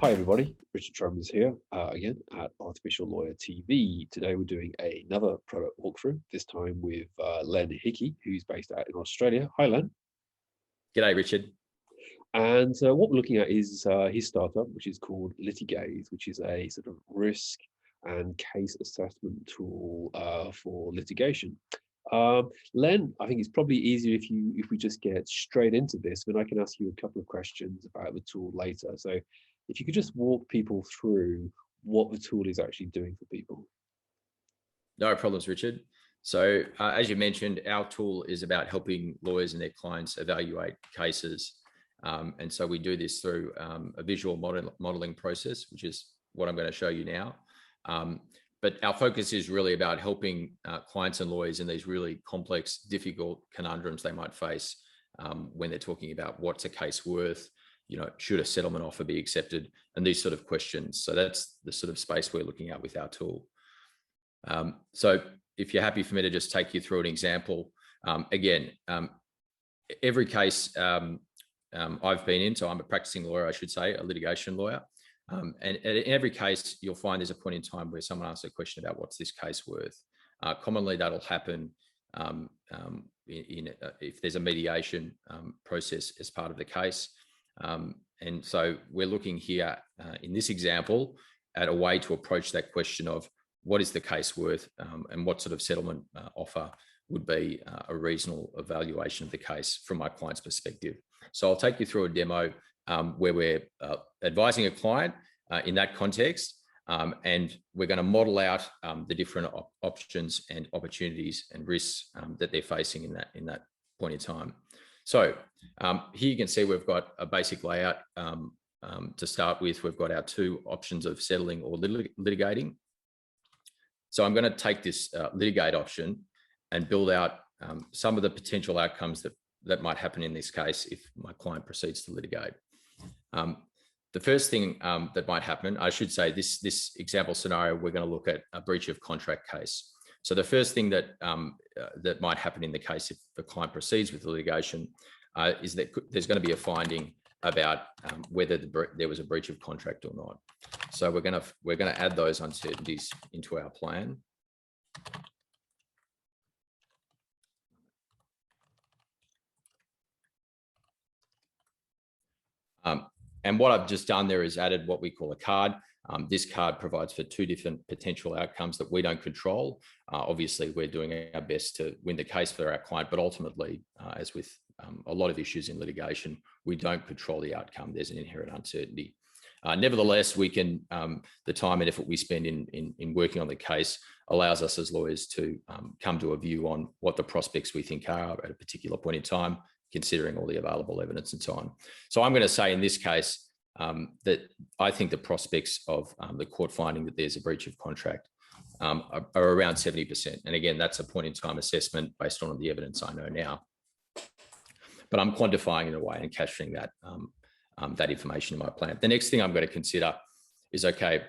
Hi everybody, Richard Trummins here again at Artificial Lawyer TV. Today we're doing another product walkthrough, this time with Len Hickey, who's based out in Australia. Hi Len. G'day, Richard. And what we're looking at is his startup, which is called Litigaze, which is a sort of risk and case assessment tool for litigation. Len, I think it's probably easier if we just get straight into this, then I can ask you a couple of questions about the tool later. So if you could just walk people through what the tool is actually doing for people. No problems, Richard. So as you mentioned, our tool is about helping lawyers and their clients evaluate cases. And so we do this through a visual modeling process, which is what I'm going to show you now. But our focus is really about helping clients and lawyers in these really complex, difficult conundrums they might face when they're talking about what's a case worth, should a settlement offer be accepted, and these sort of questions. So that's the sort of space we're looking at with our tool. So if you're happy for me to just take you through an example, again, every case I've been in, so I'm a practicing lawyer, I should say, a litigation lawyer. And in every case, you'll find there's a point in time where someone asks a question about what's this case worth. Commonly, that'll happen if there's a mediation process as part of the case. And so we're looking here in this example at a way to approach that question of what is the case worth and what sort of settlement offer would be a reasonable evaluation of the case from my client's perspective. So I'll take you through a demo where we're advising a client in that context, and we're going to model out the different options and opportunities and risks that they're facing in that point in time. So here you can see we've got a basic layout to start with. We've got our two options of settling or litigating. So I'm going to take this litigate option and build out some of the potential outcomes that might happen in this case if my client proceeds to litigate. The first thing that might happen, I should say, this example scenario, we're going to look at a breach of contract case. So the first thing that might happen in the case if the client proceeds with the litigation is that there's going to be a finding about whether there was a breach of contract or not. So we're going to add those uncertainties into our plan. And what I've just done there is added what we call a card. This card provides for two different potential outcomes that we don't control. Obviously, we're doing our best to win the case for our client, but ultimately, as with a lot of issues in litigation, we don't control the outcome. There's an inherent uncertainty. Nevertheless, we can, the time and effort we spend in working on the case allows us as lawyers to come to a view on what the prospects we think are at a particular point in time, considering all the available evidence and so on. So I'm going to say in this case that I think the prospects of the court finding that there's a breach of contract are around 70%. And again, that's a point in time assessment based on the evidence I know now. But I'm quantifying in a way and capturing that information in my plan. The next thing I'm going to consider is, okay,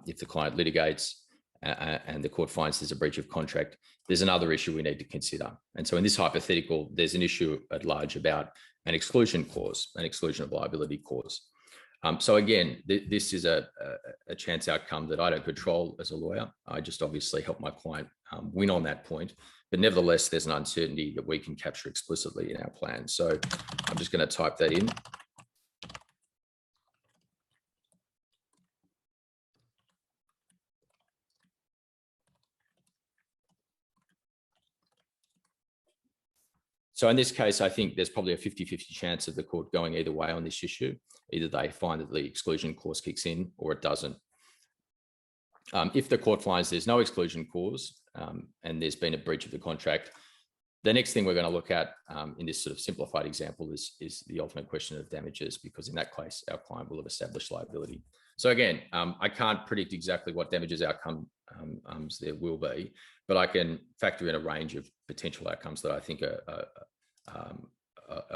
if the client litigates and the court finds there's a breach of contract, there's another issue we need to consider. And so in this hypothetical, there's an issue at large about an exclusion clause, an exclusion of liability clause. So again, this is a chance outcome that I don't control as a lawyer. I just obviously help my client win on that point. But nevertheless, there's an uncertainty that we can capture explicitly in our plan. So I'm just going to type that in. So in this case, I think there's probably a 50-50 chance of the court going either way on this issue. Either they find that the exclusion clause kicks in or it doesn't. If the court finds there's no exclusion clause and there's been a breach of the contract, the next thing we're going to look at in this sort of simplified example is the ultimate question of damages, because in that case, our client will have established liability. So again, I can't predict exactly what damages outcomes there will be, but I can factor in a range of potential outcomes that I think are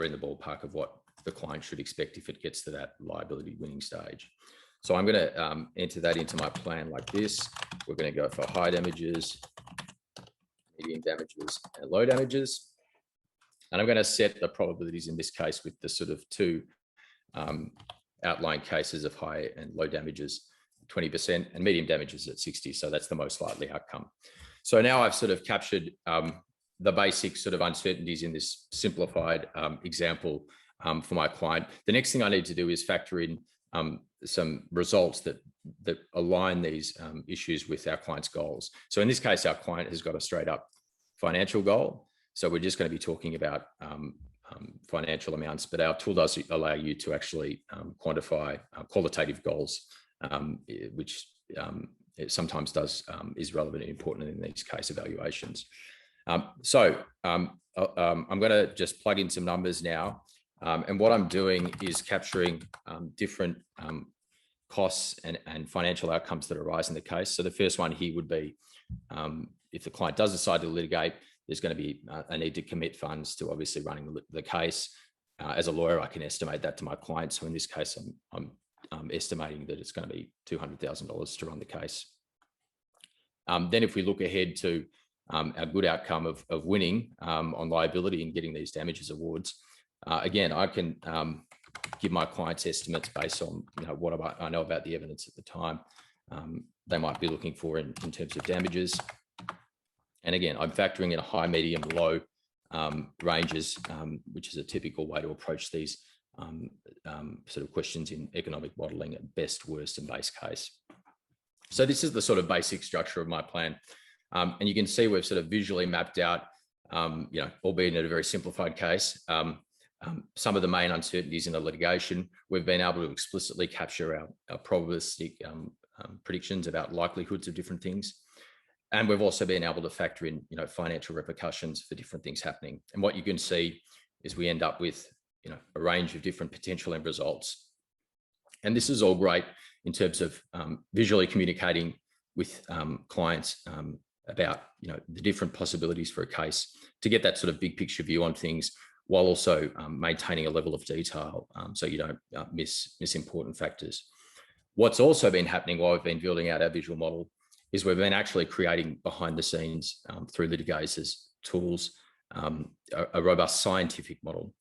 in the ballpark of what the client should expect if it gets to that liability winning stage. So I'm going to enter that into my plan like this. We're going to go for high damages, medium damages, and low damages. And I'm going to set the probabilities in this case with the sort of two outlying cases of high and low damages 20% and medium damages at 60. So that's the most likely outcome. So now I've sort of captured the basic sort of uncertainties in this simplified example for my client. The next thing I need to do is factor in some results that align these issues with our client's goals. So in this case, our client has got a straight up financial goal. So we're just going to be talking about financial amounts, but our tool does allow you to actually quantify qualitative goals, which it sometimes is relevant and important in these case evaluations. So I'm going to just plug in some numbers now. And what I'm doing is capturing different costs and financial outcomes that arise in the case. So the first one here would be if the client does decide to litigate, there's going to be a need to commit funds to obviously running the case. As a lawyer, I can estimate that to my client. So in this case, I'm estimating that it's going to be $200,000 to run the case. Then if we look ahead to a good outcome of winning on liability and getting these damages awards, again, I can give my clients estimates based on what I know about the evidence at the time they might be looking for in terms of damages. And again, I'm factoring in a high, medium, low ranges, which is a typical way to approach these sort of questions in economic modelling at best, worst, and base case. So this is the sort of basic structure of my plan. And you can see we've sort of visually mapped out, albeit in a very simplified case, some of the main uncertainties in the litigation. We've been able to explicitly capture our probabilistic predictions about likelihoods of different things. And we've also been able to factor in, financial repercussions for different things happening. And what you can see is we end up with, a range of different potential end results. And this is all great in terms of visually communicating with clients about, the different possibilities for a case to get that sort of big picture view on things, while also maintaining a level of detail so you don't miss important factors. What's also been happening while we've been building out our visual model is we've been actually creating behind the scenes through Litigaze's tools, a robust scientific model.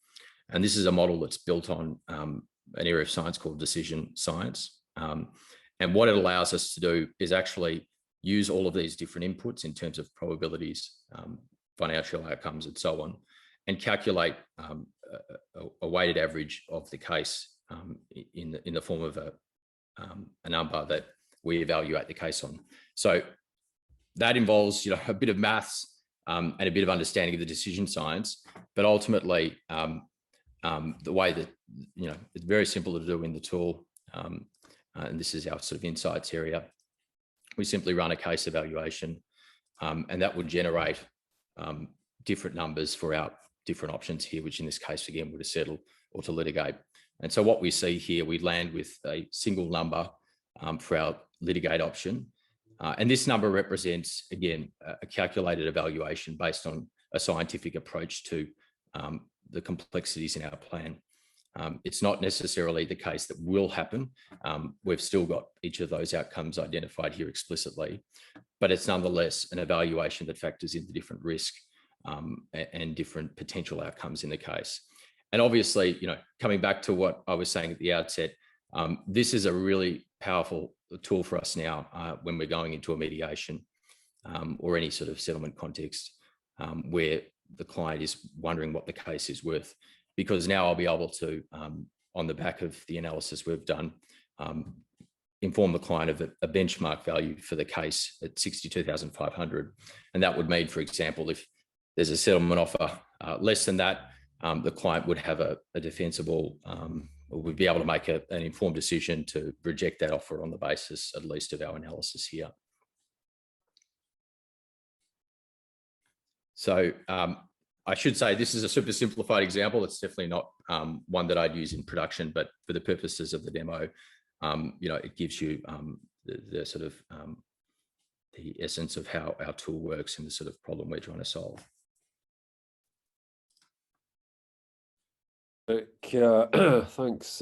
And this is a model that's built on an area of science called decision science. And what it allows us to do is actually use all of these different inputs in terms of probabilities, financial outcomes, and so on, and calculate a weighted average of the case in the form of a number that we evaluate the case on. So that involves, a bit of maths and a bit of understanding of the decision science, but ultimately the way that, it's very simple to do in the tool. And this is our sort of insights area. We simply run a case evaluation and that would generate different numbers for our different options here, which in this case, again, would settle or to litigate. And so what we see here, we land with a single number for our litigate option. And this number represents, again, a calculated evaluation based on a scientific approach to the complexities in our plan. It's not necessarily the case that will happen. We've still got each of those outcomes identified here explicitly, but it's nonetheless an evaluation that factors in the different risk and different potential outcomes in the case. And obviously, coming back to what I was saying at the outset, this is a really powerful tool for us now when we're going into a mediation or any sort of settlement context where the client is wondering what the case is worth, because now I'll be able to, on the back of the analysis we've done, inform the client of a benchmark value for the case at $62,500. And that would mean, for example, if there's a settlement offer less than that, the client would have a defensible, or would be able to make an informed decision to reject that offer on the basis, at least, of our analysis here. So I should say this is a super simplified example. It's definitely not one that I'd use in production, but for the purposes of the demo, it gives you the sort of the essence of how our tool works and the sort of problem we're trying to solve. Thanks,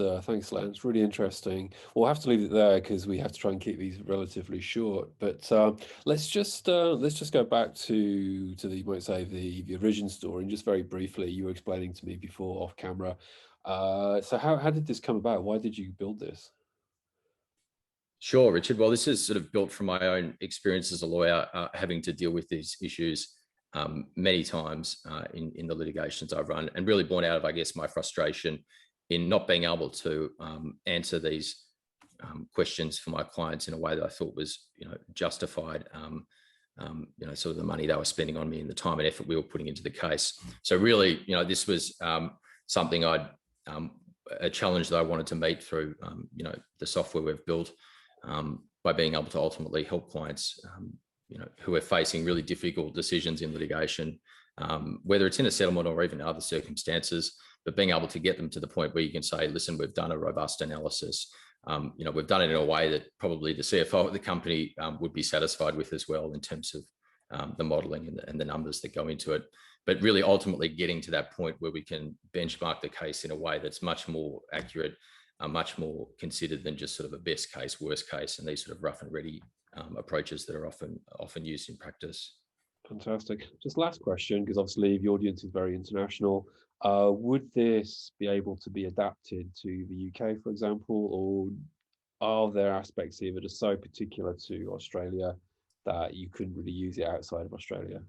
Lance. Really interesting. We'll have to leave it there because we have to try and keep these relatively short. But let's just go back to the, you might say, the origin story. And just very briefly, you were explaining to me before off camera So how did this come about? Why did you build this? Sure, Richard. Well, this is sort of built from my own experience as a lawyer, having to deal with these issues many times in the litigations I've run, and really born out of, I guess, my frustration in not being able to answer these questions for my clients in a way that I thought was, justified. Sort of the money they were spending on me and the time and effort we were putting into the case. So really, this was something a challenge that I wanted to meet through, the software we've built, by being able to ultimately help clients, who are facing really difficult decisions in litigation, whether it's in a settlement or even other circumstances, but being able to get them to the point where you can say, listen, we've done a robust analysis. We've done it in a way that probably the CFO of the company would be satisfied with as well, in terms of the modeling and the numbers that go into it. But really ultimately getting to that point where we can benchmark the case in a way that's much more accurate, much more considered than just sort of a best case, worst case, and these sort of rough and ready approaches that are often used in practice. Fantastic. Just last question, because obviously the audience is very international. Would this be able to be adapted to the UK, for example, or are there aspects here that are so particular to Australia that you couldn't really use it outside of Australia?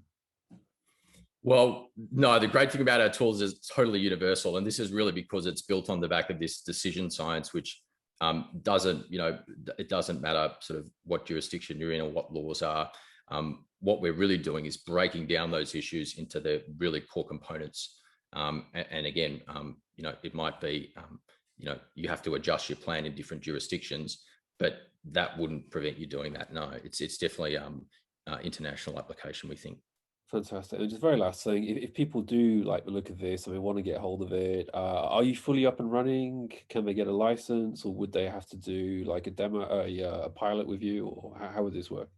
Well, no, the great thing about our tools is it's totally universal. And this is really because it's built on the back of this decision science, which doesn't, it doesn't matter sort of what jurisdiction you're in or what laws are. What we're really doing is breaking down those issues into the really core components. And again, it might be, you have to adjust your plan in different jurisdictions, but that wouldn't prevent you doing that. No, it's definitely international application, we think. Fantastic. And just very last thing, if people do like the look of this and they want to get hold of it, are you fully up and running? Can they get a license, or would they have to do like a demo, a pilot with you, or how would this work?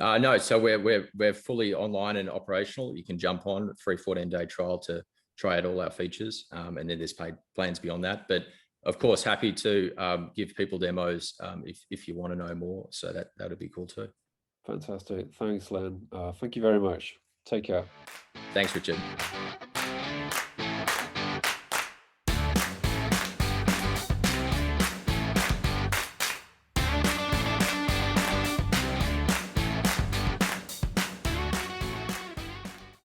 No, so we're fully online and operational. You can jump on a free 14-day trial to try out all our features, and then there's paid plans beyond that. But of course, happy to give people demos if you want to know more. So that would be cool too. Fantastic. Thanks, Len. Thank you very much. Take care. Thanks, Richard.